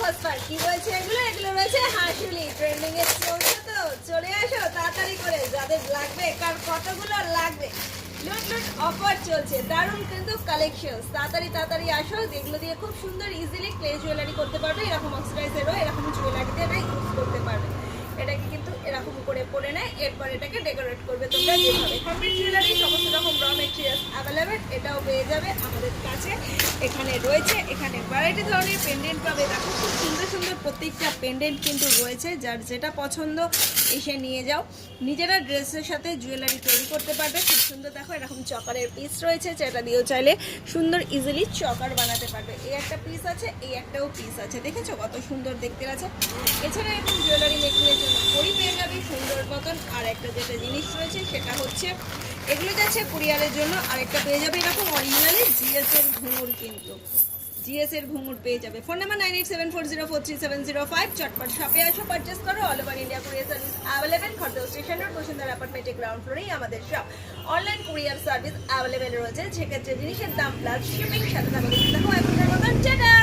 Fast কি রয়েছে এগুলো? এগুলো রয়েছে হাঁসুলি, ট্রেন্ডিং এ চলছে, তো চলে আসো তাড়াতাড়ি করে, যাদের লাগবে, কার কতগুলো লাগবে। লুট লুট অফার চলছে, দারুণ কিন্তু কালেকশন, তাড়াতাড়ি আসো। এগুলো দিয়ে খুব সুন্দর ইজিলি ক্লে জুয়েলারি করতে পারবে, এরকম অক্সিডাইজেরও এরকম জুয়েলারি দিয়ে না ইউজ করতে পারবে। এটাকে কিন্তু এরকম করে পরে নেয়, এরপর এটাকে ডেকোরেট করবে তোমরা যেভাবে। কমপ্লিট জুয়েলারি সমস্ত রকম র মেটেরিয়ালস অ্যাভেলেবেল, এটাও পেয়ে যাবে আমাদের কাছে। এখানে রয়েছে, এখানে ভ্যারাইটি ধরনের পেন্ডেন্ট পাবে, দেখো খুব সুন্দর সুন্দর প্রত্যেকটা পেন্ডেন্ট কিন্তু রয়েছে। যার যেটা পছন্দ এসে নিয়ে যাও, নিজেরা ড্রেসের সাথে জুয়েলারি তৈরি করতে পারবে। খুব সুন্দর দেখো এরকম চকারের পিস রয়েছে, যেটা দিয়েও চাইলে সুন্দর ইজিলি চকার বানাতে পারবে। এই একটা পিস আছে, এই একটাও পিস আছে, দেখেছো কত সুন্দর দেখতে আছে। এছাড়া এখন জুয়েলারি মেকিংয়ের জন্য কড়ি পেয়ে যাবে সুন্দর মতন। আর একটা যেটা জিনিস রয়েছে সেটা হচ্ছে এগুলো যাচ্ছে কুরিয়ারের জন্য, আরেকটা পেয়ে যাবে এরকম অরিজিনালি জিএস এর ঘুঙুর, কিন্তু জিএস এর ঘুঙুর পেয়ে যাবে। Phone number 9874043705। চটপট শপে আসো, পারচেস করো। All over India courier service available. Khardah station road, Bashundhara অ্যাপার্টমেন্টে গ্রাউন্ড ফ্লোরেই আমাদের shop. Online courier service available রয়েছে, সেক্ষেত্রে জিনিসের দাম প্লাস শিপিং সাথে থাকবে। দেখো এখনকার মতন টাটা।